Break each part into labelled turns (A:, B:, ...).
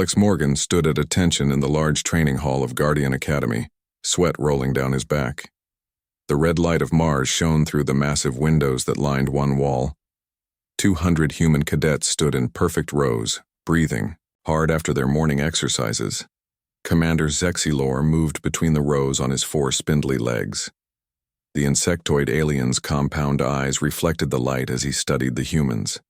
A: Alex Morgan stood at attention in the large training hall of Guardian Academy, sweat rolling down his back. The red light of Mars shone through the massive windows that lined one wall. 200 human cadets stood in perfect rows, breathing hard after their morning exercises. Commander Zexilor moved between the rows on his 4 spindly legs. The insectoid alien's compound eyes reflected the light as he studied the humans.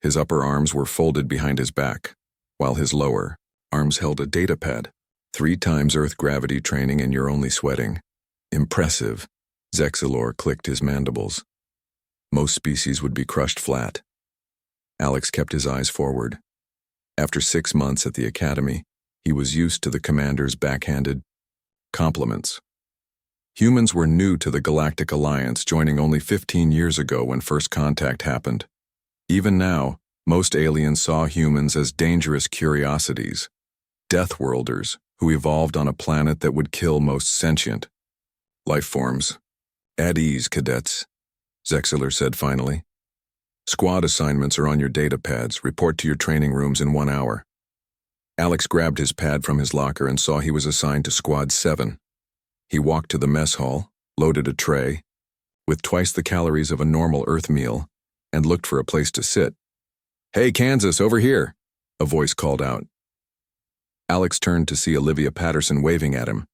A: His upper arms were folded behind his back, while his lower arms held a datapad. 3 times Earth gravity training and you're only sweating. Impressive. Zexilor clicked his mandibles. Most species would be crushed flat. Alex kept his eyes forward. After 6 months at the academy, he was used to the commander's backhanded compliments. Humans were new to the Galactic Alliance, joining only 15 years ago when first contact happened. Even now, most aliens saw humans as dangerous curiosities, Deathworlders who evolved on a planet that would kill most sentient life forms. At ease, cadets, Zexilor said finally. Squad assignments are on your data pads. Report to your training rooms in 1 hour. Alex grabbed his pad from his locker and saw he was assigned to Squad 7. He walked to the mess hall, loaded a tray, with twice the calories of a normal Earth meal, and looked for a place to sit. "Hey, Kansas, over here," a voice called out. Alex turned to see Olivia Patterson waving at him.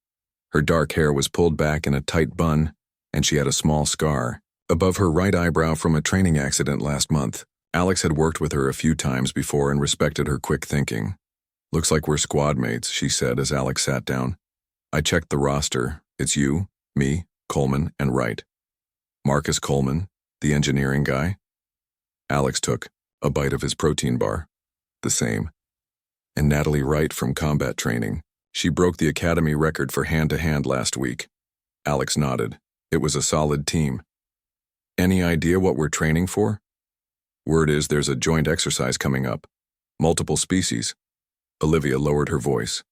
A: Her dark hair was pulled back in a tight bun, and she had a small scar above her right eyebrow from a training accident last month. Alex had worked with her a few times before and respected her quick thinking. "Looks like we're squad mates," she said as Alex sat down. "I checked the roster. It's you, me, Coleman, and Wright. Marcus Coleman, the engineering guy?" Alex took a bite of his protein bar. "The same." "And Natalie Wright from combat training. She broke the academy record for hand-to-hand last week." Alex nodded. It was a solid team. "Any idea what we're training for?" "Word is there's a joint exercise coming up. Multiple species." Olivia lowered her voice.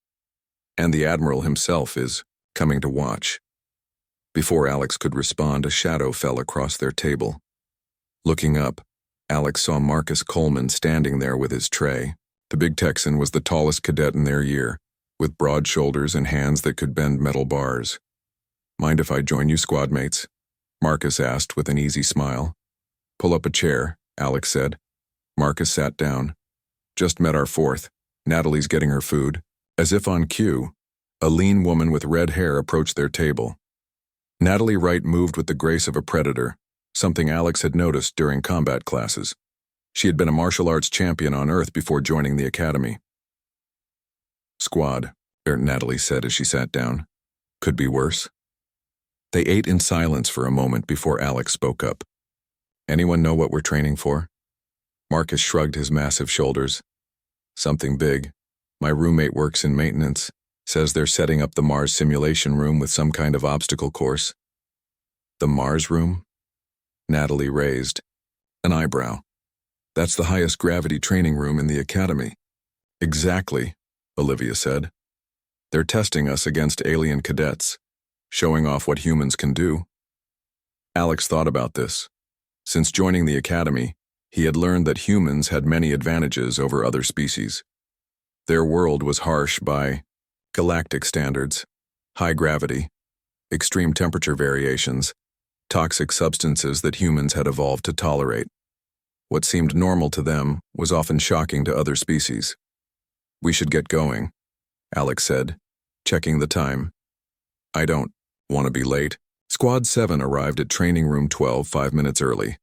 A: "And the Admiral himself is coming to watch." Before Alex could respond, a shadow fell across their table. Looking up, Alex saw Marcus Coleman standing there with his tray. The big Texan was the tallest cadet in their year, with broad shoulders and hands that could bend metal bars. "Mind if I join you, squad mates?" Marcus asked with an easy smile. "Pull up a chair," Alex said. Marcus sat down. "Just met our 4th. Natalie's getting her food." As if on cue, a lean woman with red hair approached their table. Natalie Wright moved with the grace of a predator, something Alex had noticed during combat classes. She had been a martial arts champion on Earth before joining the academy. "Squad," Natalie said as she sat down. "Could be worse." They ate in silence for a moment before Alex spoke up. "Anyone know what we're training for?" Marcus shrugged his massive shoulders. "Something big. My roommate works in maintenance. Says they're setting up the Mars simulation room with some kind of obstacle course." "The Mars room?" Natalie raised an eyebrow. "That's the highest gravity training room in the academy." "Exactly," Olivia said. "They're testing us against alien cadets, showing off what humans can do." Alex thought about this. Since joining the academy, he had learned that humans had many advantages over other species. Their world was harsh by galactic standards, high gravity, extreme temperature variations, toxic substances that humans had evolved to tolerate. What seemed normal to them was often shocking to other species. "We should get going," Alex said, checking the time. "I don't want to be late." Squad 7 arrived at Training Room 12 5 minutes early.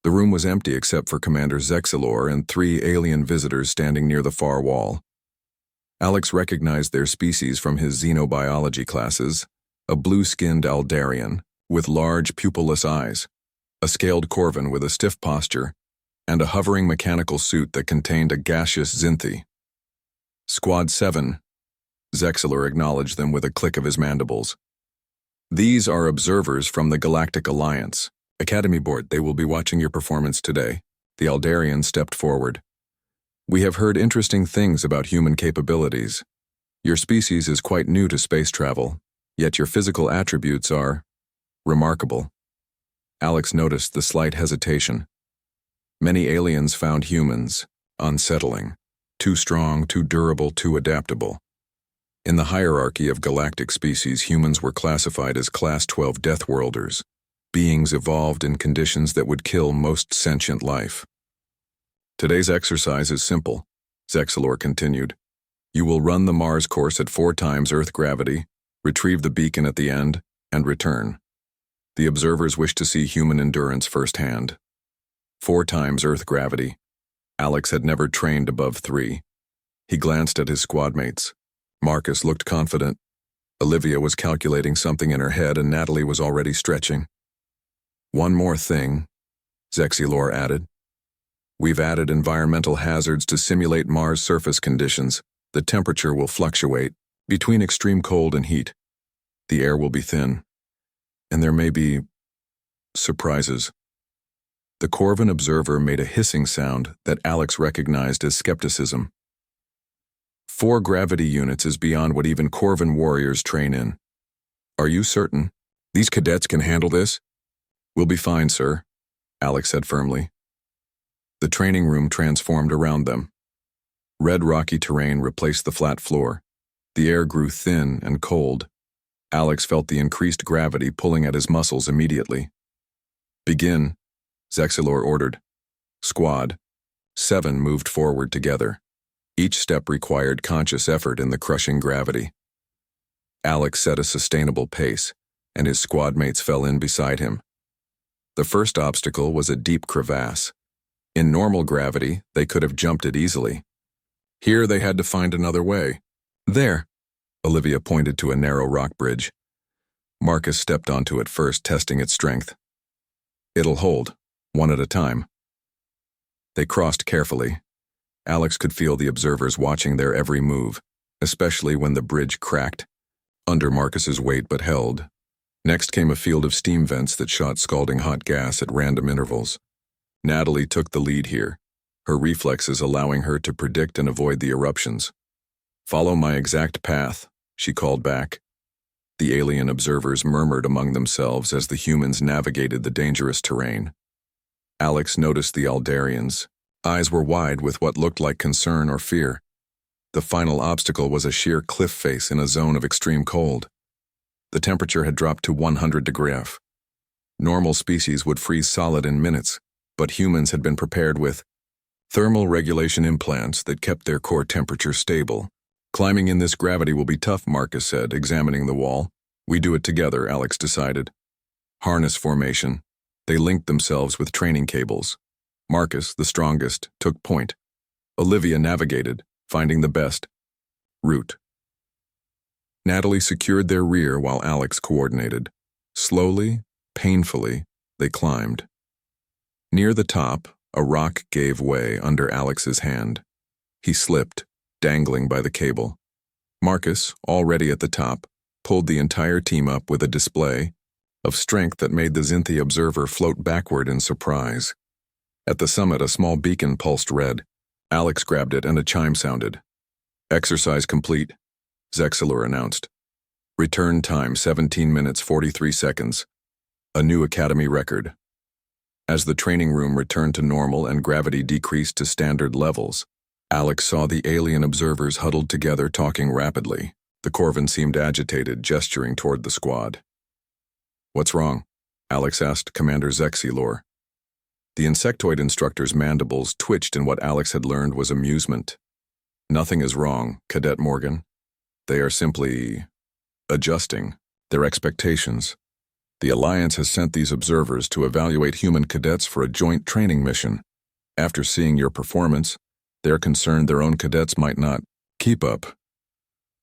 A: The room was empty except for Commander Zexilor and 3 alien visitors standing near the far wall. Alex recognized their species from his xenobiology classes: a blue-skinned Aldarian with large pupilless eyes, a scaled Corvin with a stiff posture, and a hovering mechanical suit that contained a gaseous Xynthi. "Squad 7, Zexilor acknowledged them with a click of his mandibles. "These are observers from the Galactic Alliance. Academy Board, they will be watching your performance today." The Aldarian stepped forward. "We have heard interesting things about human capabilities. Your species is quite new to space travel, yet your physical attributes are remarkable." Alex noticed the slight hesitation. Many aliens found humans unsettling. Too strong, too durable, too adaptable. In the hierarchy of galactic species, humans were classified as Class 12 Deathworlders, beings evolved in conditions that would kill most sentient life. Today's exercise is simple, Zexilor continued. You will run the Mars course at 4 times Earth gravity, retrieve the beacon at the end, and return. The observers wish to see human endurance firsthand. 4 times Earth gravity. Alex had never trained above 3. He glanced at his squad mates. Marcus looked confident. Olivia was calculating something in her head and Natalie was already stretching. One more thing, Zexilor added. We've added environmental hazards to simulate Mars surface conditions. The temperature will fluctuate between extreme cold and heat. The air will be thin. And there may be surprises. The Corvin observer made a hissing sound that Alex recognized as skepticism. 4 gravity units is beyond what even Corvin warriors train in. Are you certain? These cadets can handle this? We'll be fine, sir, Alex said firmly. The training room transformed around them. Red rocky terrain replaced the flat floor. The air grew thin and cold. Alex felt the increased gravity pulling at his muscles immediately. Begin, Zexilor ordered. Squad 7 moved forward together. Each step required conscious effort in the crushing gravity. Alex set a sustainable pace, and his squad mates fell in beside him. The first obstacle was a deep crevasse. In normal gravity, they could have jumped it easily. Here they had to find another way. There, Olivia pointed to a narrow rock bridge. Marcus stepped onto it first, testing its strength. It'll hold, one at a time. They crossed carefully. Alex could feel the observers watching their every move, especially when the bridge cracked, under Marcus's weight but held. Next came a field of steam vents that shot scalding hot gas at random intervals. Natalie took the lead here, her reflexes allowing her to predict and avoid the eruptions. Follow my exact path, she called back. The alien observers murmured among themselves as the humans navigated the dangerous terrain. Alex noticed the Aldarians. Eyes were wide with what looked like concern or fear. The final obstacle was a sheer cliff face in a zone of extreme cold. The temperature had dropped to 100 degrees. Normal species would freeze solid in minutes, but humans had been prepared with thermal regulation implants that kept their core temperature stable. Climbing in this gravity will be tough, Marcus said, examining the wall. We do it together, Alex decided. Harness formation. They linked themselves with training cables. Marcus, the strongest, took point. Olivia navigated, finding the best route. Natalie secured their rear while Alex coordinated. Slowly, painfully, they climbed. Near the top, a rock gave way under Alex's hand. He slipped, dangling by the cable. Marcus, already at the top, pulled the entire team up with a display of strength that made the Zinthi observer float backward in surprise. At the summit, a small beacon pulsed red. Alex grabbed it and a chime sounded. Exercise complete, Zexilor announced. Return time 17 minutes 43 seconds. A new academy record. As the training room returned to normal and gravity decreased to standard levels, Alex saw the alien observers huddled together talking rapidly. The Corvin seemed agitated, gesturing toward the squad. What's wrong? Alex asked Commander Zexilor. The insectoid instructor's mandibles twitched in what Alex had learned was amusement. Nothing is wrong, Cadet Morgan. They are simply adjusting their expectations. The Alliance has sent these observers to evaluate human cadets for a joint training mission. After seeing your performance, they're concerned their own cadets might not keep up.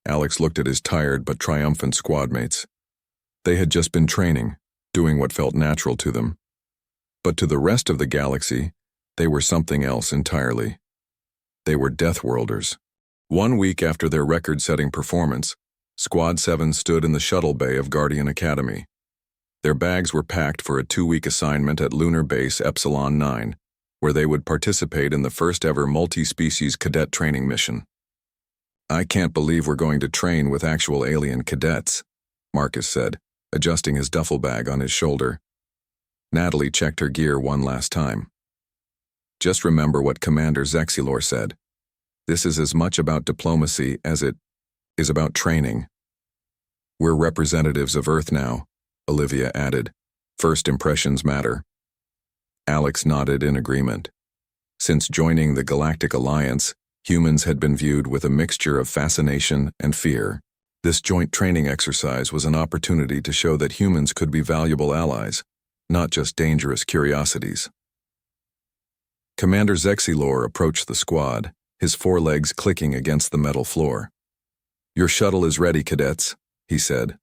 A: Alex looked at his tired but triumphant squad mates. They had just been training, doing what felt natural to them. But to the rest of the galaxy, they were something else entirely. They were Deathworlders. 1 week after their record-setting performance, Squad 7 stood in the shuttle bay of Guardian Academy. Their bags were packed for a 2-week assignment at Lunar Base Epsilon 9, where they would participate in the first-ever multi-species cadet training mission. I can't believe we're going to train with actual alien cadets, Marcus said, adjusting his duffel bag on his shoulder. Natalie checked her gear one last time. Just remember what Commander Zexilor said. This is as much about diplomacy as it is about training. We're representatives of Earth now, Olivia added. First impressions matter. Alex nodded in agreement. Since joining the Galactic Alliance, humans had been viewed with a mixture of fascination and fear. This joint training exercise was an opportunity to show that humans could be valuable allies, not just dangerous curiosities. Commander Zexilor approached the squad, his forelegs clicking against the metal floor. "Your shuttle is ready, cadets," he said.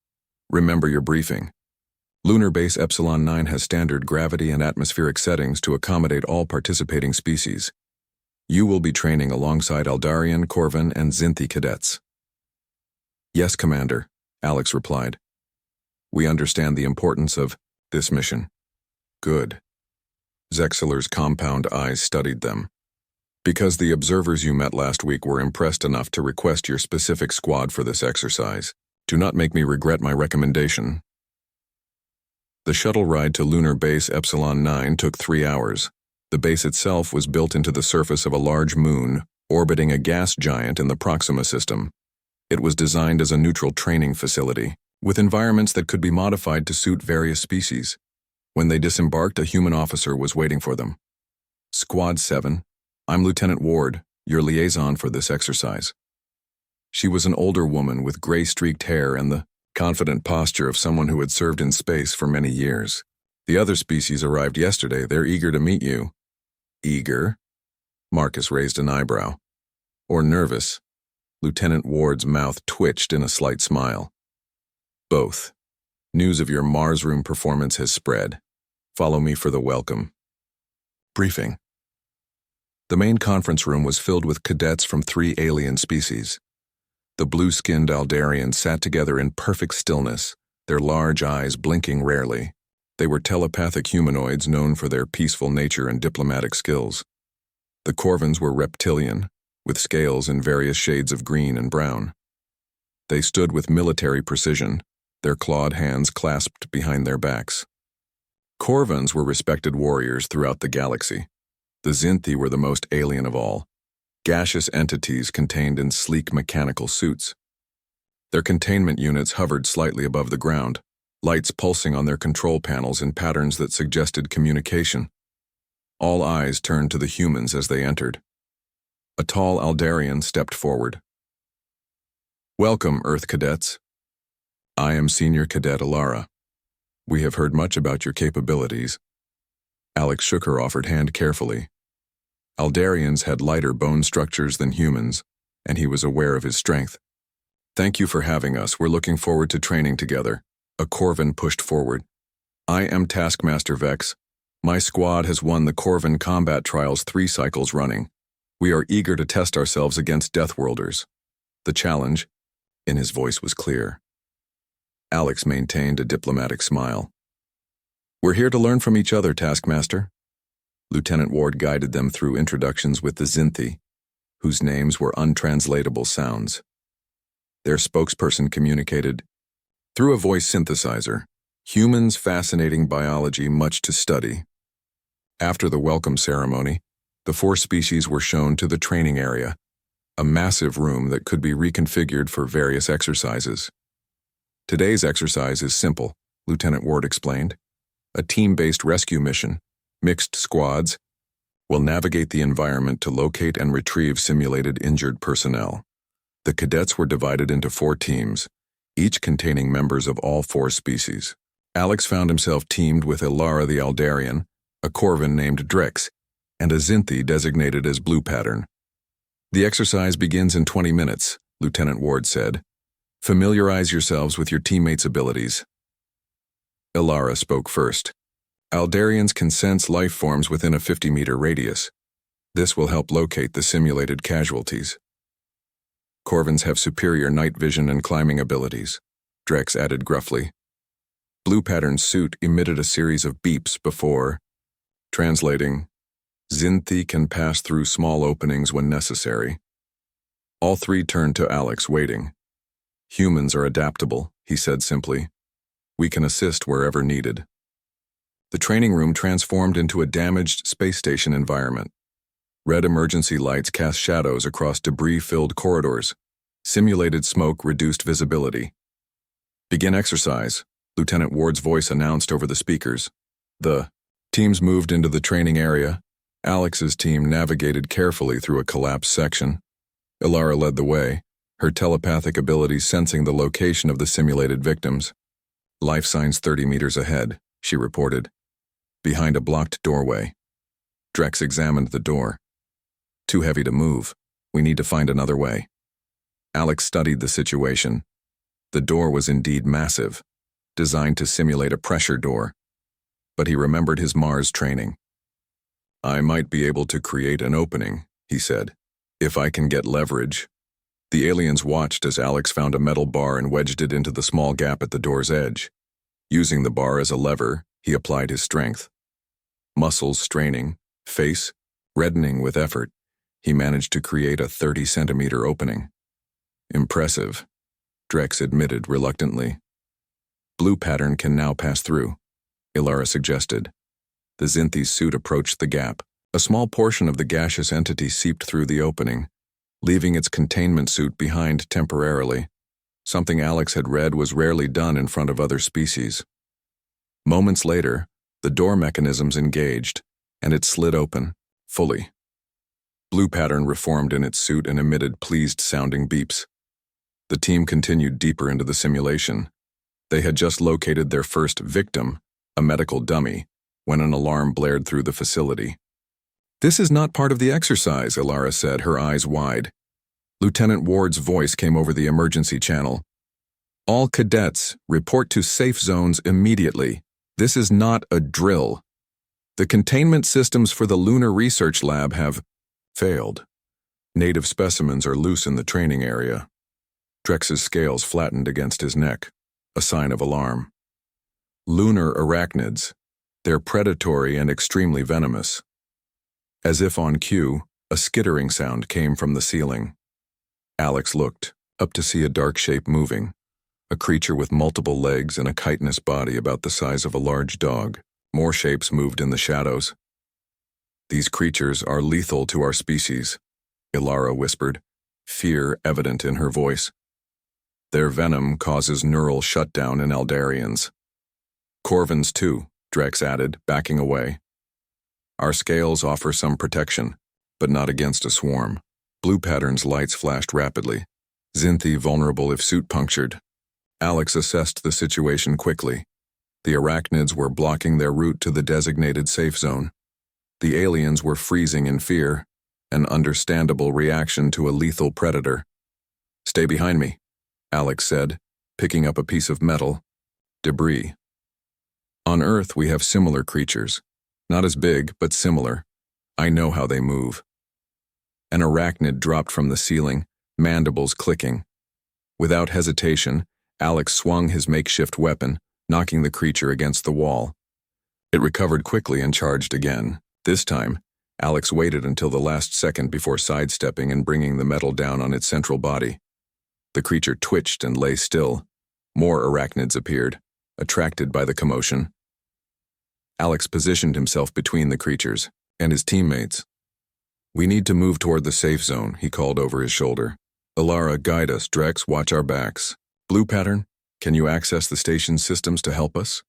A: "Remember your briefing. Lunar Base Epsilon 9 has standard gravity and atmospheric settings to accommodate all participating species. You will be training alongside Aldarian, Corvin, and Zinthi cadets." "Yes, Commander," Alex replied. "We understand the importance of this mission." "Good." Zexilor's compound eyes studied them. "Because the observers you met last week were impressed enough to request your specific squad for this exercise. Do not make me regret my recommendation." The shuttle ride to Lunar Base Epsilon 9 took 3 hours. The base itself was built into the surface of a large moon, orbiting a gas giant in the Proxima system. It was designed as a neutral training facility, with environments that could be modified to suit various species. When they disembarked, a human officer was waiting for them. "Squad 7, I'm Lieutenant Ward, your liaison for this exercise." She was an older woman with gray-streaked hair and the confident posture of someone who had served in space for many years. "The other species arrived yesterday. They're eager to meet you." "Eager?" Marcus raised an eyebrow. "Or nervous?" Lieutenant Ward's mouth twitched in a slight smile. "Both. News of your Mars room performance has spread. Follow me for the welcome." Briefing. The main conference room was filled with cadets from 3 alien species. The blue-skinned Aldarians sat together in perfect stillness, their large eyes blinking rarely. They were telepathic humanoids known for their peaceful nature and diplomatic skills. The Corvins were reptilian, with scales in various shades of green and brown. They stood with military precision, their clawed hands clasped behind their backs. Corvins were respected warriors throughout the galaxy. The Zinthi were the most alien of all, gaseous entities contained in sleek mechanical suits. Their containment units hovered slightly above the ground, lights pulsing on their control panels in patterns that suggested communication. All eyes turned to the humans as they entered. A tall Aldarian stepped forward. "Welcome, Earth cadets. I am Senior Cadet Alara. We have heard much about your capabilities." Alex shook her offered hand carefully. Aldarians had lighter bone structures than humans, and he was aware of his strength. "Thank you for having us. We're looking forward to training together." A Corvin pushed forward. "I am Taskmaster Vex. My squad has won the Corvin combat trials 3 cycles running. We are eager to test ourselves against Deathworlders. The challenge," in his voice was clear. Alex maintained a diplomatic smile. "We're here to learn from each other, Taskmaster." Lieutenant Ward guided them through introductions with the Zinthi, whose names were untranslatable sounds. Their spokesperson communicated, "Through a voice synthesizer, humans' fascinating biology much to study." After the welcome ceremony, the 4 species were shown to the training area, a massive room that could be reconfigured for various exercises. "Today's exercise is simple," Lieutenant Ward explained. "A team-based rescue mission. Mixed squads will navigate the environment to locate and retrieve simulated injured personnel." The cadets were divided into 4 teams, each containing members of all 4 species. Alex found himself teamed with Ilara the Aldarian, a Corvin named Drex, and a Zinthi designated as Blue Pattern. "The exercise begins in 20 minutes, Lieutenant Ward said. Familiarize yourselves with your teammates' abilities." Ilara spoke first. "Aldarians can sense life forms within a 50-meter radius. This will help locate the simulated casualties." "Corvins have superior night vision and climbing abilities," Drex added gruffly. Blue Pattern's suit emitted a series of beeps before. Translating, "Zinthi can pass through small openings when necessary." All 3 turned to Alex, waiting. "Humans are adaptable," he said simply. "We can assist wherever needed." The training room transformed into a damaged space station environment. Red emergency lights cast shadows across debris-filled corridors. Simulated smoke reduced visibility. "Begin exercise," Lieutenant Ward's voice announced over the speakers. The teams moved into the training area. Alex's team navigated carefully through a collapsed section. Ilara led the way, her telepathic abilities sensing the location of the simulated victims. "Life signs 30 meters ahead," she reported. "Behind a blocked doorway." Drex examined the door. "Too heavy to move. We need to find another way." Alex studied the situation. The door was indeed massive, designed to simulate a pressure door. But he remembered his Mars training. "I might be able to create an opening," he said, "if I can get leverage." The aliens watched as Alex found a metal bar and wedged it into the small gap at the door's edge. Using the bar as a lever, he applied his strength. Muscles straining, face reddening with effort, he managed to create a 30-centimeter opening. "Impressive," Drex admitted reluctantly. "Blue pattern can now pass through," Ilara suggested. The Xinthi's suit approached the gap. A small portion of the gaseous entity seeped through the opening, leaving its containment suit behind temporarily. Something Alex had read was rarely done in front of other species. Moments later, the door mechanisms engaged, and it slid open, fully. Blue pattern reformed in its suit and emitted pleased-sounding beeps. The team continued deeper into the simulation. They had just located their first victim, a medical dummy, when an alarm blared through the facility. "This is not part of the exercise," Ilara said, her eyes wide. Lieutenant Ward's voice came over the emergency channel. "All cadets, report to safe zones immediately. This is not a drill. The containment systems for the Lunar Research Lab have failed. Native specimens are loose in the training area." Drex's scales flattened against his neck, a sign of alarm. "Lunar arachnids. They're predatory and extremely venomous." As if on cue, a skittering sound came from the ceiling. Alex looked, up to see a dark shape moving, a creature with multiple legs and a chitinous body about the size of a large dog. More shapes moved in the shadows. "These creatures are lethal to our species," Ilara whispered, fear evident in her voice. "Their venom causes neural shutdown in Eldarians." "Corvins too," Drex added, backing away. "Our scales offer some protection, but not against a swarm." Blue pattern's lights flashed rapidly. Xinthi vulnerable if suit punctured. Alex assessed the situation quickly. The arachnids were blocking their route to the designated safe zone. The aliens were freezing in fear, an understandable reaction to a lethal predator. "Stay behind me," Alex said, picking up a piece of metal. "Debris. On Earth we have similar creatures. Not as big, but similar. I know how they move." An arachnid dropped from the ceiling, mandibles clicking. Without hesitation, Alex swung his makeshift weapon, knocking the creature against the wall. It recovered quickly and charged again. This time, Alex waited until the last second before sidestepping and bringing the metal down on its central body. The creature twitched and lay still. More arachnids appeared, attracted by the commotion. Alex positioned himself between the creatures and his teammates. "We need to move toward the safe zone," he called over his shoulder. "Ilara, guide us. Drex, watch our backs. Blue pattern, can you access the station's systems to help us?"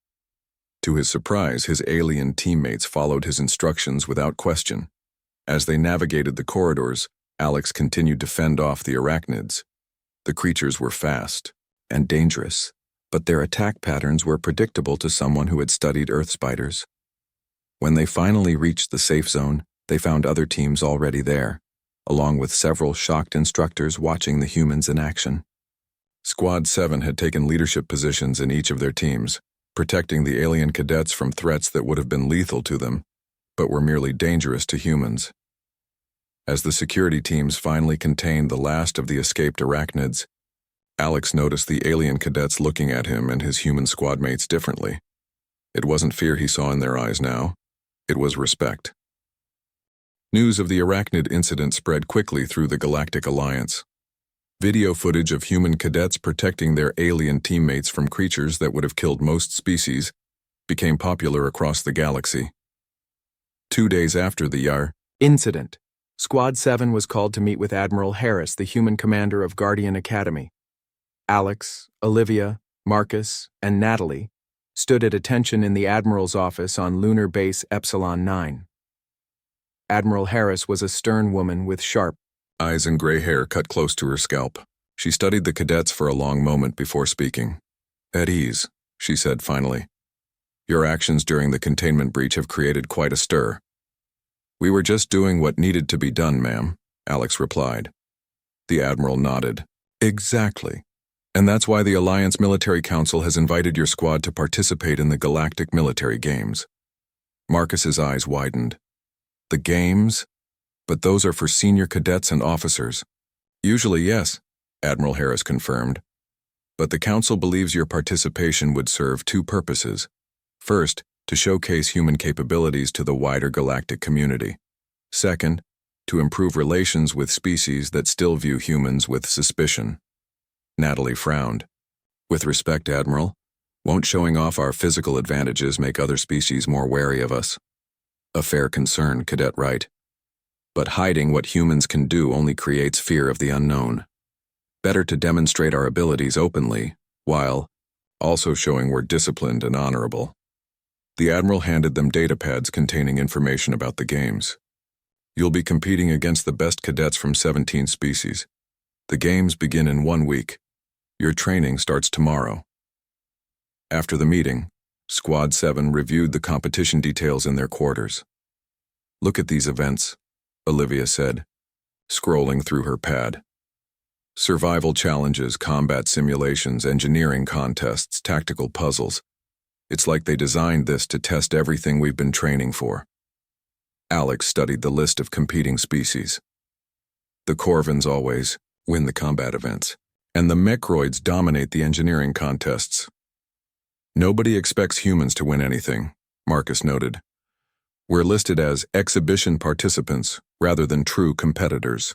A: To his surprise, his alien teammates followed his instructions without question. As they navigated the corridors, Alex continued to fend off the arachnids. The creatures were fast and dangerous, but their attack patterns were predictable to someone who had studied Earth spiders. When they finally reached the safe zone, they found other teams already there, along with several shocked instructors watching the humans in action. Squad 7 had taken leadership positions in each of their teams, protecting the alien cadets from threats that would have been lethal to them, but were merely dangerous to humans. As the security teams finally contained the last of the escaped arachnids, Alex noticed the alien cadets looking at him and his human squad mates differently. It wasn't fear he saw in their eyes now. It was respect. News of the arachnid incident spread quickly through the Galactic Alliance. Video footage of human cadets protecting their alien teammates from creatures that would have killed most species became popular across the galaxy. 2 days after the Yar incident,
B: Squad 7 was called to meet with Admiral Harris, the human commander of Guardian Academy. Alex, Olivia, Marcus, and Natalie stood at attention in the Admiral's office on Lunar Base Epsilon 9. Admiral Harris was a stern woman with sharp
A: eyes and gray hair cut close to her scalp. She studied the cadets for a long moment before speaking. "At ease," she said finally. "Your actions during the containment breach have created quite a stir." "We were just doing what needed to be done, ma'am," Alex replied. The Admiral nodded. "Exactly. And that's why the Alliance Military Council has invited your squad to participate in the Galactic Military Games." Marcus's eyes widened. "The games? But those are for senior cadets and officers." "Usually, yes," Admiral Harris confirmed. "But the Council believes your participation would serve two purposes. First, to showcase human capabilities to the wider galactic community. Second, to improve relations with species that still view humans with suspicion." Natalie frowned. "With respect, Admiral, won't showing off our physical advantages make other species more wary of us?" "A fair concern, Cadet Wright. But hiding what humans can do only creates fear of the unknown. Better to demonstrate our abilities openly, while also showing we're disciplined and honorable." The Admiral handed them datapads containing information about the games. "You'll be competing against the best cadets from 17 species. The games begin in 1 week. Your training starts tomorrow." After the meeting, Squad 7 reviewed the competition details in their quarters. "Look at these events," Olivia said, scrolling through her pad. "Survival challenges, combat simulations, engineering contests, tactical puzzles. It's like they designed this to test everything we've been training for." Alex studied the list of competing species. "The Corvins always win the combat events, and the Mechroids dominate the engineering contests. Nobody expects humans to win anything," Marcus noted. "We're listed as exhibition participants rather than true competitors."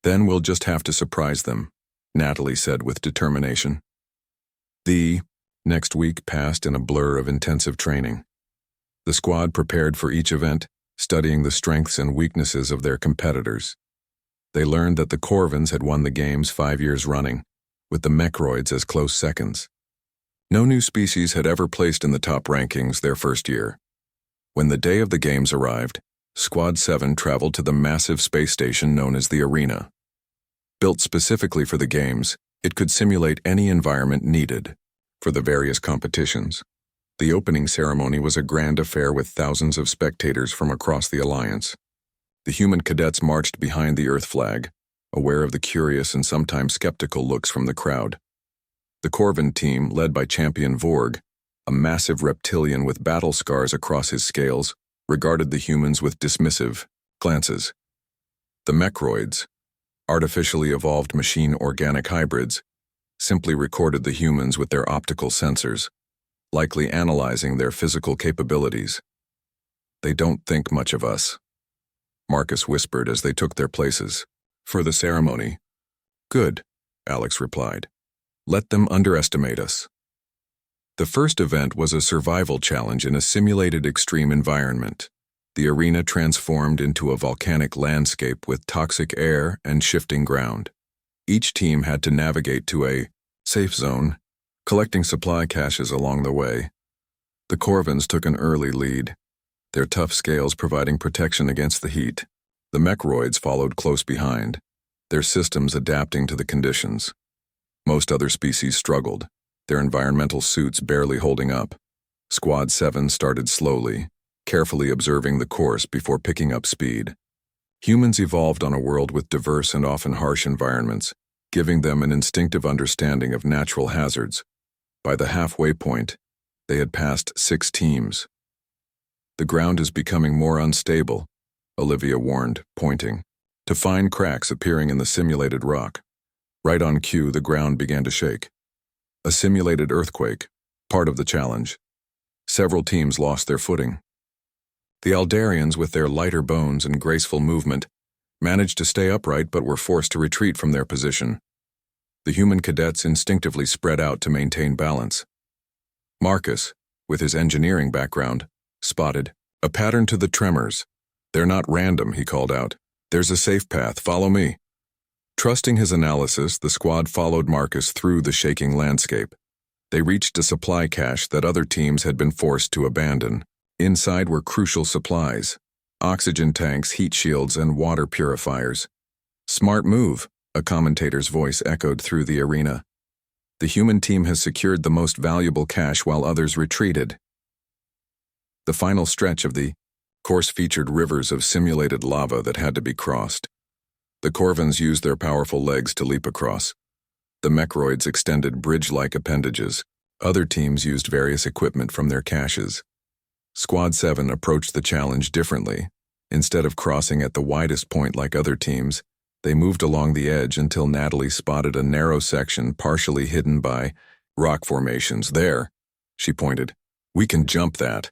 A: "Then we'll just have to surprise them," Natalie said with determination. The next week passed in a blur of intensive training. The squad prepared for each event, studying the strengths and weaknesses of their competitors. They learned that the Corvins had won the games 5 years running, with the Mechroids as close seconds. No new species had ever placed in the top rankings their first year. When the day of the games arrived, Squad 7 traveled to the massive space station known as the Arena. Built specifically for the games, it could simulate any environment needed for the various competitions. The opening ceremony was a grand affair with thousands of spectators from across the Alliance. The human cadets marched behind the Earth flag, aware of the curious and sometimes skeptical looks from the crowd. The Corvin team, led by Champion Vorg, a massive reptilian with battle scars across his scales, regarded the humans with dismissive glances. The Mechroids, artificially evolved machine-organic hybrids, simply recorded the humans with their optical sensors, likely analyzing their physical capabilities. "They don't think much of us," Marcus whispered as they took their places. "For the ceremony." "Good," Alex replied. "Let them underestimate us." The first event was a survival challenge in a simulated extreme environment. The arena transformed into a volcanic landscape with toxic air and shifting ground. Each team had to navigate to a safe zone, collecting supply caches along the way. The Corvins took an early lead, their tough scales providing protection against the heat. The Mechroids followed close behind, their systems adapting to the conditions. Most other species struggled, their environmental suits barely holding up. Squad 7 started slowly, carefully observing the course before picking up speed. Humans evolved on a world with diverse and often harsh environments, giving them an instinctive understanding of natural hazards. By the halfway point, they had passed 6 teams. "The ground is becoming more unstable," Olivia warned, pointing to fine cracks appearing in the simulated rock. Right on cue, the ground began to shake. A simulated earthquake, part of the challenge. Several teams lost their footing. The Aldarians, with their lighter bones and graceful movement, managed to stay upright but were forced to retreat from their position. The human cadets instinctively spread out to maintain balance. Marcus, with his engineering background, spotted a pattern to the tremors. "They're not random," he called out. There's a safe path, follow me. Trusting his analysis, the squad followed Marcus through the shaking landscape. They reached a supply cache that other teams had been forced to abandon. Inside were crucial supplies: oxygen tanks, heat shields, and water purifiers. Smart move, a commentator's voice echoed through the arena. The human team has secured the most valuable cache while others retreated. The final stretch of the course featured rivers of simulated lava that had to be crossed. The Corvins used their powerful legs to leap across. The Mechroids extended bridge-like appendages. Other teams used various equipment from their caches. Squad 7 approached the challenge differently. Instead of crossing at the widest point like other teams, they moved along the edge until Natalie spotted a narrow section partially hidden by rock formations. There, she pointed. We can jump that.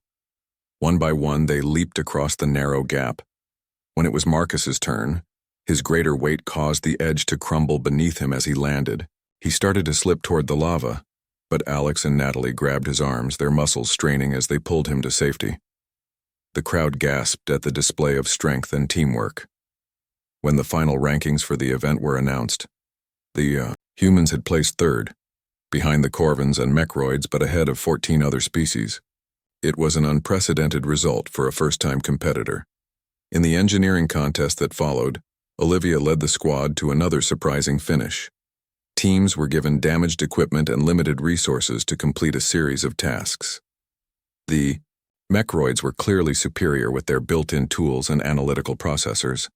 A: One by one, they leaped across the narrow gap. When it was Marcus's turn, his greater weight caused the edge to crumble beneath him as he landed. He started to slip toward the lava, but Alex and Natalie grabbed his arms, their muscles straining as they pulled him to safety. The crowd gasped at the display of strength and teamwork. When the final rankings for the event were announced, the humans had placed third, behind the Corvins and Mechroids but ahead of 14 other species. It was an unprecedented result for a first-time competitor. In the engineering contest that followed, Olivia led the squad to another surprising finish. Teams were given damaged equipment and limited resources to complete a series of tasks. The Mechroids were clearly superior with their built-in tools and analytical processors,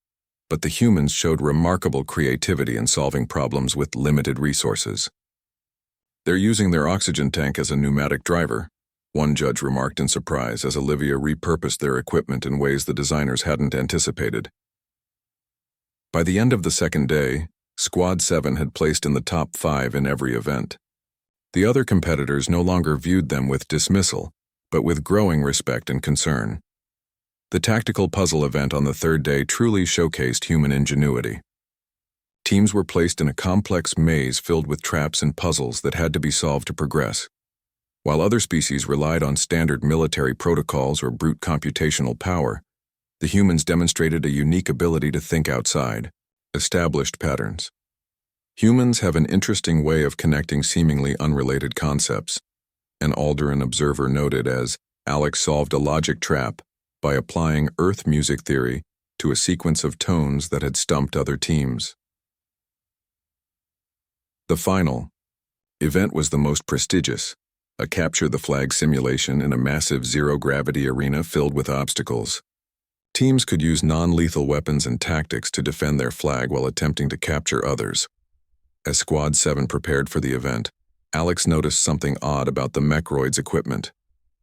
A: but the humans showed remarkable creativity in solving problems with limited resources. They're using their oxygen tank as a pneumatic driver, one judge remarked in surprise as Olivia repurposed their equipment in ways the designers hadn't anticipated. By the end of the second day, Squad 7 had placed in the top 5 in every event. The other competitors no longer viewed them with dismissal, but with growing respect and concern. The tactical puzzle event on the third day truly showcased human ingenuity. Teams were placed in a complex maze filled with traps and puzzles that had to be solved to progress. While other species relied on standard military protocols or brute computational power, the humans demonstrated a unique ability to think outside established patterns. Humans have an interesting way of connecting seemingly unrelated concepts. An Alderan observer noted as Alex solved a logic trap by applying Earth music theory to a sequence of tones that had stumped other teams. The final event was the most prestigious, a capture the flag simulation in a massive zero-gravity arena filled with obstacles. Teams could use non-lethal weapons and tactics to defend their flag while attempting to capture others. As Squad 7 prepared for the event, Alex noticed something odd about the Mechroids' equipment.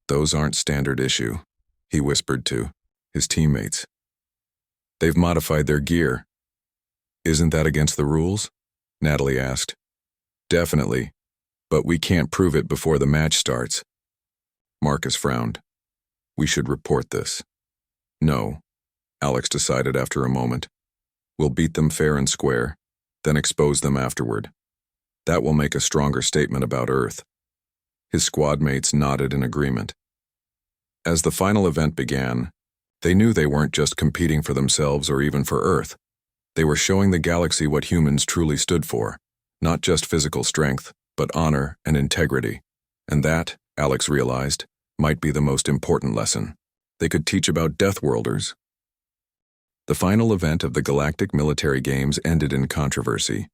A: Those aren't standard issue, he whispered to his teammates. They've modified their gear. Isn't that against the rules? Natalie asked. Definitely, but we can't prove it before the match starts. Marcus frowned. We should report this. No, Alex decided after a moment. We'll beat them fair and square, then expose them afterward. That will make a stronger statement about Earth. His squad mates nodded in agreement. As the final event began, they knew they weren't just competing for themselves or even for Earth. They were showing the galaxy what humans truly stood for, not just physical strength, but honor and integrity. And that, Alex realized, might be the most important lesson. They could teach about Deathworlders. The final event of the Galactic Military Games ended in controversy.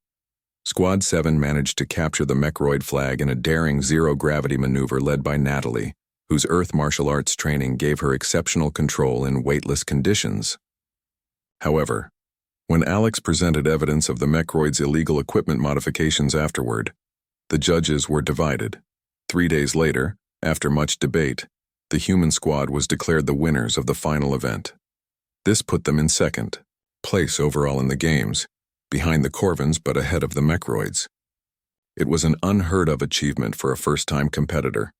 A: Squad 7 managed to capture the Mechroid flag in a daring zero-gravity maneuver led by Natalie, whose Earth martial arts training gave her exceptional control in weightless conditions. However, when Alex presented evidence of the Mechroid's illegal equipment modifications afterward, the judges were divided. 3 days later, after much debate, the human squad was declared the winners of the final event. This put them in second place overall in the games, behind the Corvins but ahead of the Mechroids. It was an unheard-of achievement for a first-time competitor.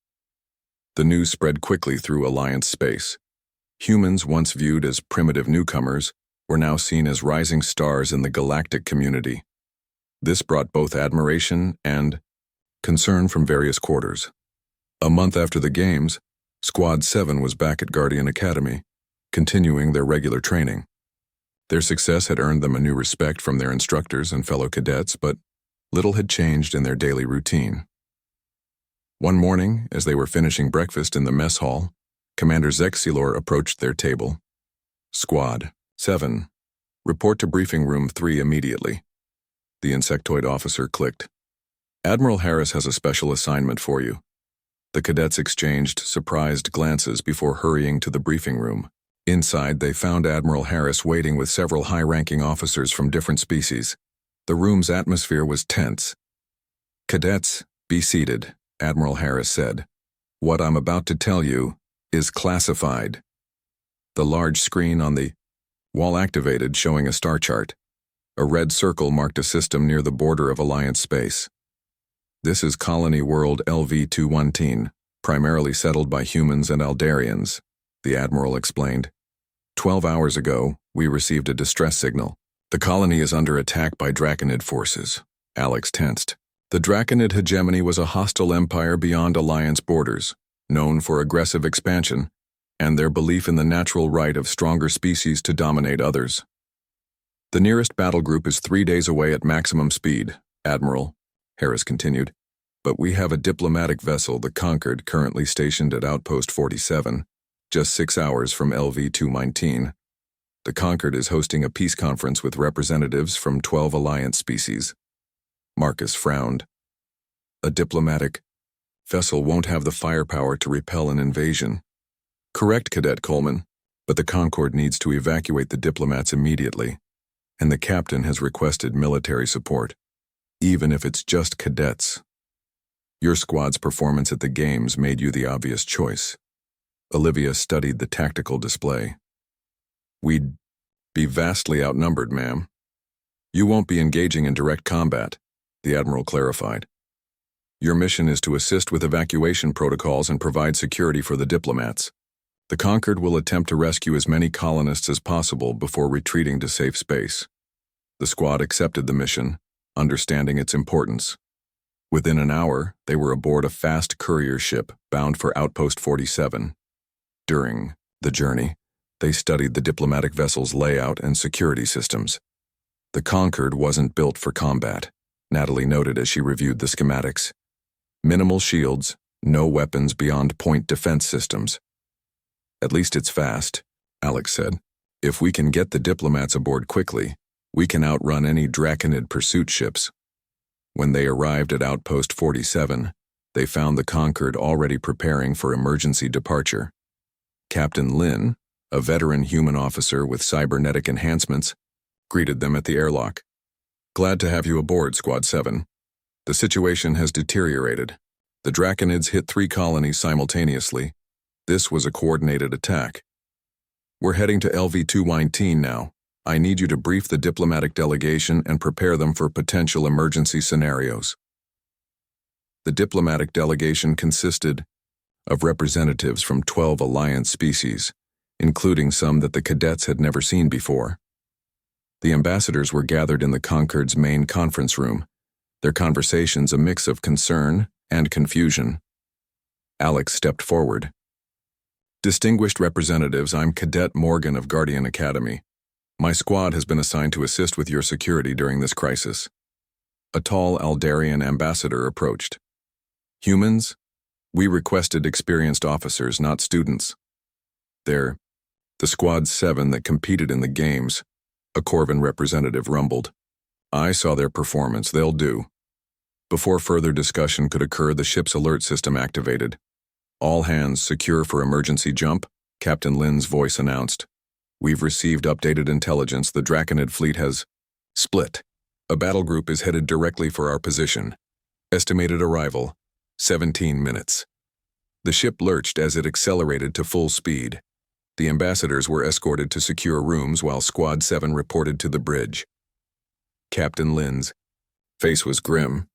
A: The news spread quickly through Alliance space. Humans, once viewed as primitive newcomers, were now seen as rising stars in the galactic community. This brought both admiration and concern from various quarters. A month after the games, Squad 7 was back at Guardian Academy, continuing their regular training. Their success had earned them a new respect from their instructors and fellow cadets, but little had changed in their daily routine. One morning, as they were finishing breakfast in the mess hall, Commander Zexilor approached their table. Squad 7. Report to Briefing Room 3 immediately. The insectoid officer clicked. Admiral Harris has a special assignment for you. The cadets exchanged surprised glances before hurrying to the briefing room. Inside, they found Admiral Harris waiting with several high-ranking officers from different species. The room's atmosphere was tense. Cadets, be seated, Admiral Harris said. What I'm about to tell you is classified. The large screen on the wall activated, showing a star chart. A red circle marked a system near the border of Alliance space. This is Colony World LV-219, primarily settled by humans and Aldarians, the Admiral explained. 12 hours ago, we received a distress signal. The colony is under attack by Draconid forces. Alex tensed. The Draconid hegemony was a hostile empire beyond Alliance borders, known for aggressive expansion, and their belief in the natural right of stronger species to dominate others. The nearest battle group is 3 days away at maximum speed, Admiral, Harris continued, but we have a diplomatic vessel, the Concord, currently stationed at Outpost 47, just 6 hours from LV-219. The Concord is hosting a peace conference with representatives from 12 Alliance species. Marcus frowned. A diplomatic vessel won't have the firepower to repel an invasion. Correct, Cadet Coleman, but the Concord needs to evacuate the diplomats immediately, and the captain has requested military support, even if it's just cadets. Your squad's performance at the games made you the obvious choice. Olivia studied the tactical display. We'd be vastly outnumbered, ma'am. You won't be engaging in direct combat, the Admiral clarified. Your mission is to assist with evacuation protocols and provide security for the diplomats. The Concord will attempt to rescue as many colonists as possible before retreating to safe space. The squad accepted the mission, understanding its importance. Within an hour, they were aboard a fast courier ship bound for Outpost 47. During the journey, they studied the diplomatic vessel's layout and security systems. The Concord wasn't built for combat, Natalie noted as she reviewed the schematics. Minimal shields, no weapons beyond point defense systems. At least it's fast, Alex said. If we can get the diplomats aboard quickly, we can outrun any Draconid pursuit ships. When they arrived at Outpost 47, they found the Concord already preparing for emergency departure. Captain Lin, a veteran human officer with cybernetic enhancements, greeted them at the airlock. Glad to have you aboard, Squad 7. The situation has deteriorated. The Draconids hit 3 colonies simultaneously. This was a coordinated attack. We're heading to LV-219 now. I need you to brief the diplomatic delegation and prepare them for potential emergency scenarios. The diplomatic delegation consisted of representatives from 12 Alliance species, including some that the cadets had never seen before. The ambassadors were gathered in the Concord's main conference room, their conversations a mix of concern and confusion. Alex stepped forward. Distinguished representatives, I'm Cadet Morgan of Guardian Academy. My squad has been assigned to assist with your security during this crisis. A tall Aldarian ambassador approached. Humans? We requested experienced officers, not students. They're the Squad 7 that competed in the games, a Corvin representative rumbled. I saw their performance, they'll do. Before further discussion could occur, the ship's alert system activated. All hands secure for emergency jump, Captain Lin's voice announced. We've received updated intelligence. The Draconid fleet has split. A battle group is headed directly for our position. Estimated arrival, 17 minutes. The ship lurched as it accelerated to full speed. The ambassadors were escorted to secure rooms while Squad 7 reported to the bridge. Captain Lin's face was grim.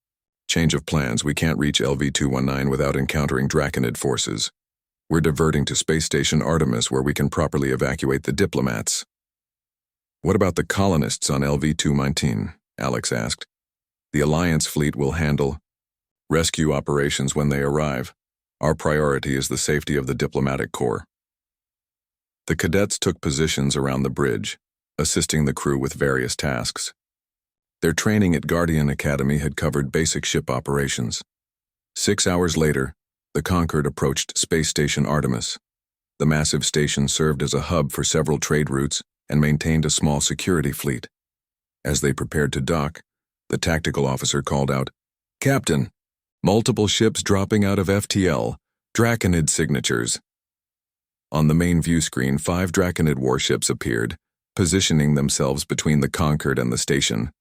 A: Change of plans. We can't reach LV-219 without encountering Draconid forces. We're diverting to Space Station Artemis where we can properly evacuate the diplomats. What about the colonists on LV-219? Alex asked. The Alliance fleet will handle rescue operations when they arrive. Our priority is the safety of the diplomatic corps. The cadets took positions around the bridge, assisting the crew with various tasks. Their training at Guardian Academy had covered basic ship operations. 6 hours later, the Concorde approached Space Station Artemis. The massive station served as a hub for several trade routes and maintained a small security fleet. As they prepared to dock, the tactical officer called out, "Captain, multiple ships dropping out of FTL, Draconid signatures." On the main view screen, 5 Draconid warships appeared, positioning themselves between the Concorde and the station.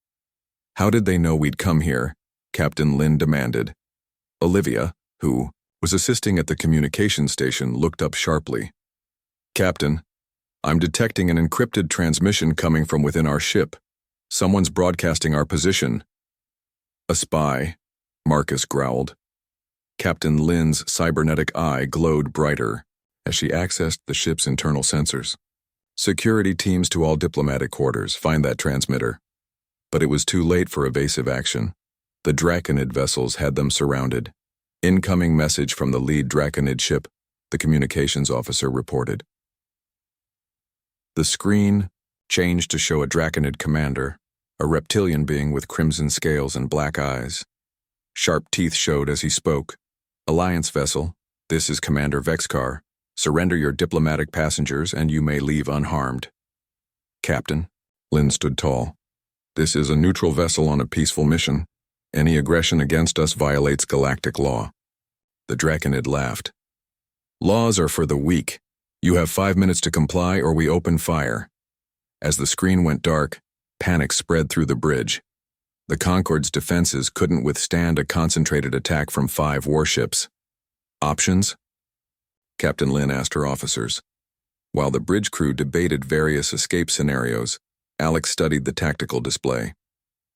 A: "How did they know we'd come here?" Captain Lin demanded. Olivia, who was assisting at the communication station, looked up sharply. "Captain, I'm detecting an encrypted transmission coming from within our ship. Someone's broadcasting our position." "A spy," Marcus growled. Captain Lin's cybernetic eye glowed brighter as she accessed the ship's internal sensors. "Security teams to all diplomatic quarters, find that transmitter." But it was too late for evasive action. The Draconid vessels had them surrounded. "Incoming message from the lead Draconid ship," the communications officer reported. The screen changed to show a Draconid commander, a reptilian being with crimson scales and black eyes. Sharp teeth showed as he spoke. "Alliance vessel, this is Commander Vexcar. Surrender your diplomatic passengers and you may leave unharmed." "Captain," Lin stood tall. "This is a neutral vessel on a peaceful mission. Any aggression against us violates galactic law." The Draconid laughed. "Laws are for the weak. You have 5 minutes to comply or we open fire." As the screen went dark, panic spread through the bridge. The Concorde's defenses couldn't withstand a concentrated attack from 5 warships. "Options?" Captain Lin asked her officers. While the bridge crew debated various escape scenarios, Alex studied the tactical display.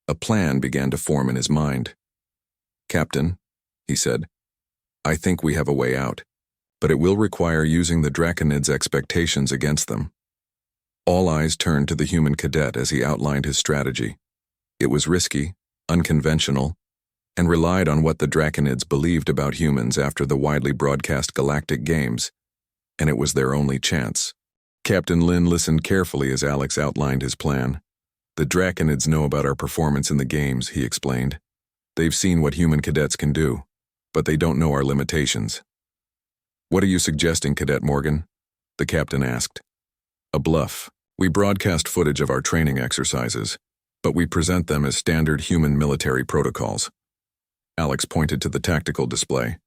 A: A plan began to form in his mind. "Captain," he said, "I think we have a way out, but it will require using the Draconid's expectations against them." All eyes turned to the human cadet as he outlined his strategy. It was risky, unconventional, and relied on what the Draconids believed about humans after the widely broadcast Galactic Games, and it was their only chance. Captain Lin listened carefully as Alex outlined his plan. "The Draconids know about our performance in the games," he explained. "They've seen what human cadets can do, but they don't know our limitations." "What are you suggesting, Cadet Morgan?" the captain asked. "A bluff. We broadcast footage of our training exercises, but we present them as standard human military protocols." Alex pointed to the tactical display.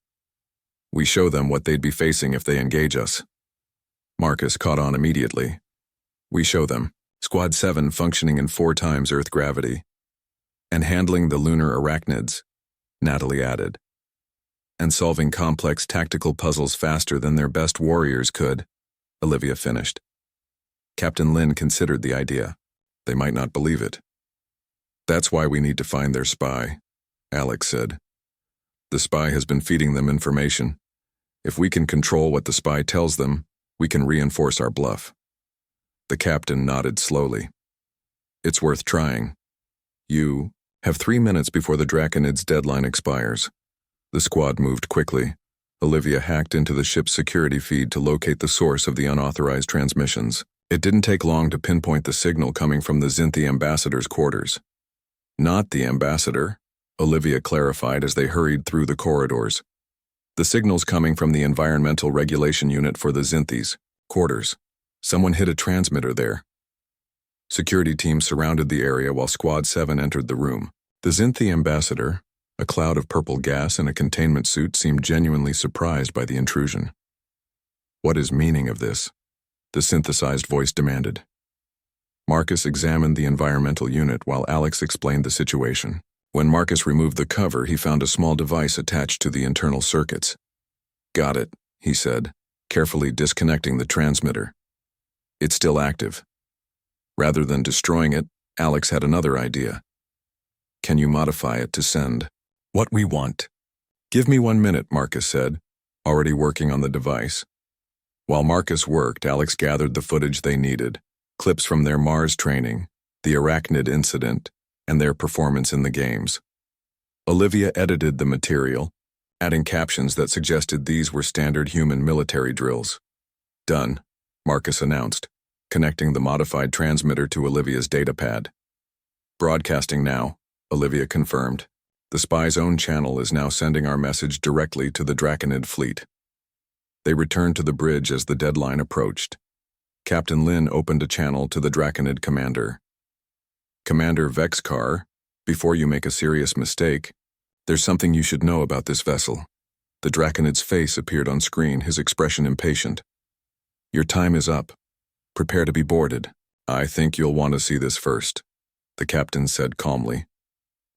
A: "We show them what they'd be facing if they engage us." Marcus caught on immediately. "We show them Squad 7 functioning in 4 times Earth gravity and handling the lunar arachnids," Natalie added. "And solving complex tactical puzzles faster than their best warriors could," Olivia finished. Captain Lin considered the idea. They might not believe it. "That's why we need to find their spy," Alex said. "The spy has been feeding them information. If we can control what the spy tells them, we can reinforce our bluff." The captain nodded slowly. "It's worth trying. You have 3 minutes before the Draconid's deadline expires." The squad moved quickly. Olivia hacked into the ship's security feed to locate the source of the unauthorized transmissions. It didn't take long to pinpoint the signal coming from the Zinthi ambassador's quarters. "Not the ambassador," Olivia clarified as they hurried through the corridors. "The signal's coming from the environmental regulation unit for the Zinthi's quarters. Someone hit a transmitter there." Security teams surrounded the area while Squad 7 entered the room. The Zinthi ambassador, a cloud of purple gas in a containment suit, seemed genuinely surprised by the intrusion. "What is meaning of this?" the synthesized voice demanded. Marcus examined the environmental unit while Alex explained the situation. When Marcus removed the cover, he found a small device attached to the internal circuits. "Got it," he said, carefully disconnecting the transmitter. "It's still active." Rather than destroying it, Alex had another idea. "Can you modify it to send what we want?" "Give me 1 minute," Marcus said, already working on the device. While Marcus worked, Alex gathered the footage they needed, clips from their Mars training, the arachnid incident, and their performance in the games. Olivia edited the material, adding captions that suggested these were standard human military drills. "Done," Marcus announced. connecting the modified transmitter to Olivia's datapad. Broadcasting now, Olivia confirmed. The spy's own channel is now sending our message directly to the Draconid fleet. They returned to the bridge as the deadline approached. Captain Lin opened a channel to the Draconid commander. Commander Vexcar, before you make a serious mistake, there's something you should know about this vessel. The Draconid's face appeared on screen, his expression impatient. Your time is up. Prepare to be boarded. I think you'll want to see this first, the captain said calmly.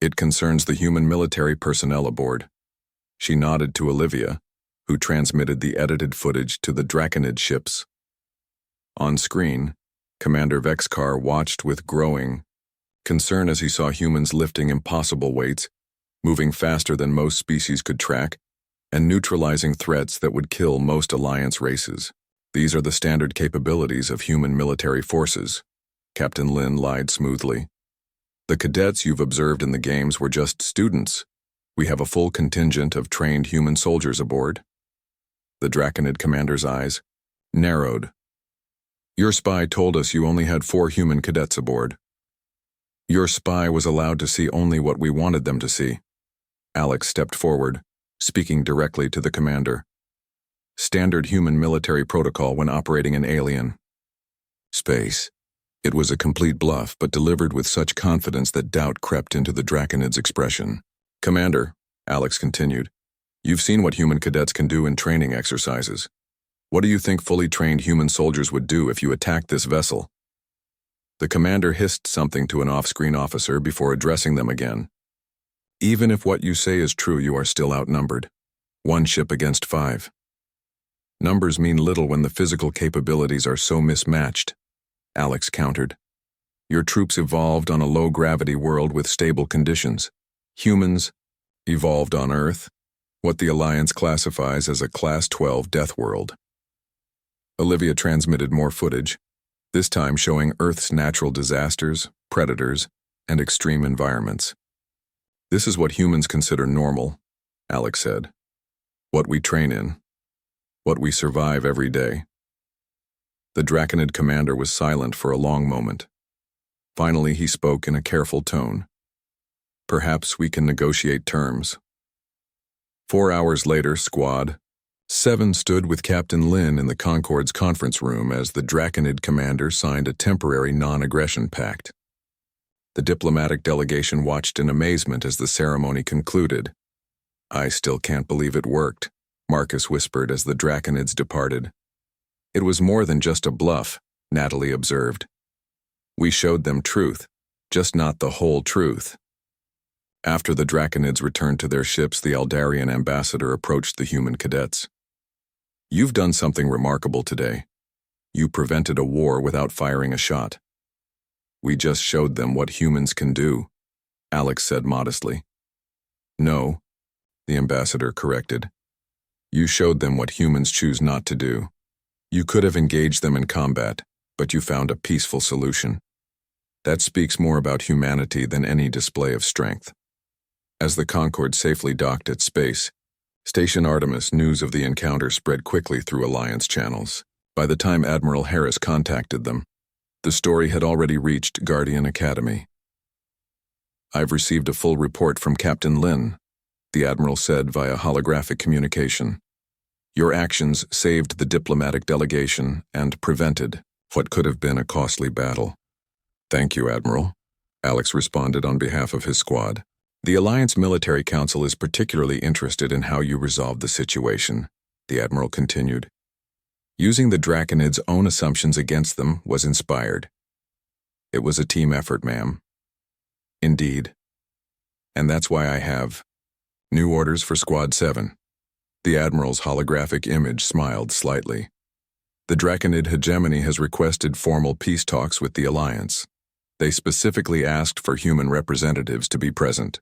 A: It concerns the human military personnel aboard. She nodded to Olivia, who transmitted the edited footage to the Draconid ships. On screen, Commander Vexcar watched with growing concern as he saw humans lifting impossible weights, moving faster than most species could track, and neutralizing threats that would kill most Alliance races. These are the standard capabilities of human military forces, Captain Lin lied smoothly. The cadets you've observed in the games were just students. We have a full contingent of trained human soldiers aboard. The Draconid commander's eyes narrowed. Your spy told us you only had 4 human cadets aboard. Your spy was allowed to see only what we wanted them to see. Alex stepped forward, speaking directly to the commander. Standard human military protocol when operating in alien space. It was a complete bluff, but delivered with such confidence that doubt crept into the Draconid's expression. Commander, Alex continued, you've seen what human cadets can do in training exercises. What do you think fully trained human soldiers would do if you attacked this vessel? The commander hissed something to an off-screen officer before addressing them again. Even if what you say is true, you are still outnumbered. 1 ship against 5. Numbers mean little when the physical capabilities are so mismatched, Alex countered. Your troops evolved on a low-gravity world with stable conditions. Humans evolved on Earth, what the Alliance classifies as a Class 12 death world. Olivia transmitted more footage, this time showing Earth's natural disasters, predators, and extreme environments. This is what humans consider normal, Alex said. What we train in. What we survive every day. The Draconid commander was silent for a long moment. Finally, he spoke in a careful tone. Perhaps we can negotiate terms. 4 hours later, Squad 7 stood with Captain Lin in the Concorde's conference room as the Draconid commander signed a temporary non-aggression pact. The diplomatic delegation watched in amazement as the ceremony concluded. I still can't believe it worked, Marcus whispered as the Draconids departed. It was more than just a bluff, Natalie observed. We showed them truth, just not the whole truth. After the Draconids returned to their ships, the Aldarian ambassador approached the human cadets. You've done something remarkable today. You prevented a war without firing a shot. We just showed them what humans can do, Alex said modestly. No, the ambassador corrected. You showed them what humans choose not to do. You could have engaged them in combat, but you found a peaceful solution. That speaks more about humanity than any display of strength. As the Concorde safely docked at space, Station Artemis news of the encounter spread quickly through Alliance channels. By the time Admiral Harris contacted them, the story had already reached Guardian Academy. I've received a full report from Captain Lin, the Admiral said via holographic communication. Your actions saved the diplomatic delegation and prevented what could have been a costly battle. Thank you, Admiral, Alex responded on behalf of his squad. The Alliance Military Council is particularly interested in how you resolved the situation, the Admiral continued. Using the Draconids' own assumptions against them was inspired. It was a team effort, ma'am. Indeed. And that's why I have new orders for Squad 7. The Admiral's holographic image smiled slightly. The Draconid hegemony has requested formal peace talks with the Alliance. They specifically asked for human representatives to be present.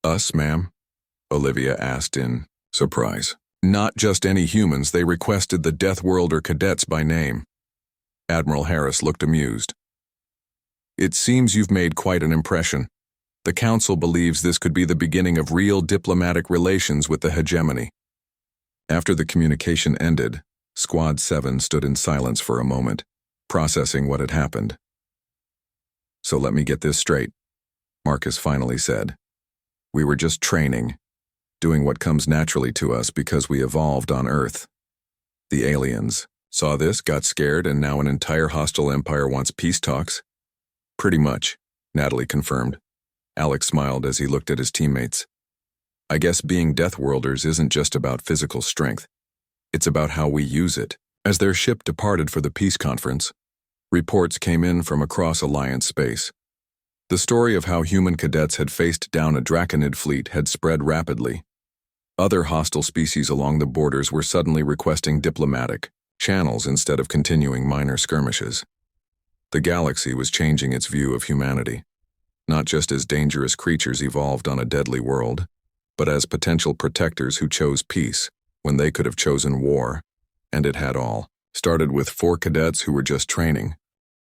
A: Us, ma'am? Olivia asked in surprise. Not just any humans, they requested the Deathworlder Cadets by name. Admiral Harris looked amused. It seems you've made quite an impression. The Council believes this could be the beginning of real diplomatic relations with the hegemony. After the communication ended, Squad 7 stood in silence for a moment, processing what had happened. "So let me get this straight," Marcus finally said. "We were just training, doing what comes naturally to us because we evolved on Earth. The aliens saw this, got scared, and now an entire hostile empire wants peace talks?" "Pretty much," Natalie confirmed. Alex smiled as he looked at his teammates. "I guess being Deathworlders isn't just about physical strength. It's about how we use it." As their ship departed for the peace conference, reports came in from across Alliance space. The story of how human cadets had faced down a Draconid fleet had spread rapidly. Other hostile species along the borders were suddenly requesting diplomatic channels instead of continuing minor skirmishes. The galaxy was changing its view of humanity, not just as dangerous creatures evolved on a deadly world, but as potential protectors who chose peace when they could have chosen war, and it had all started with 4 cadets who were just training.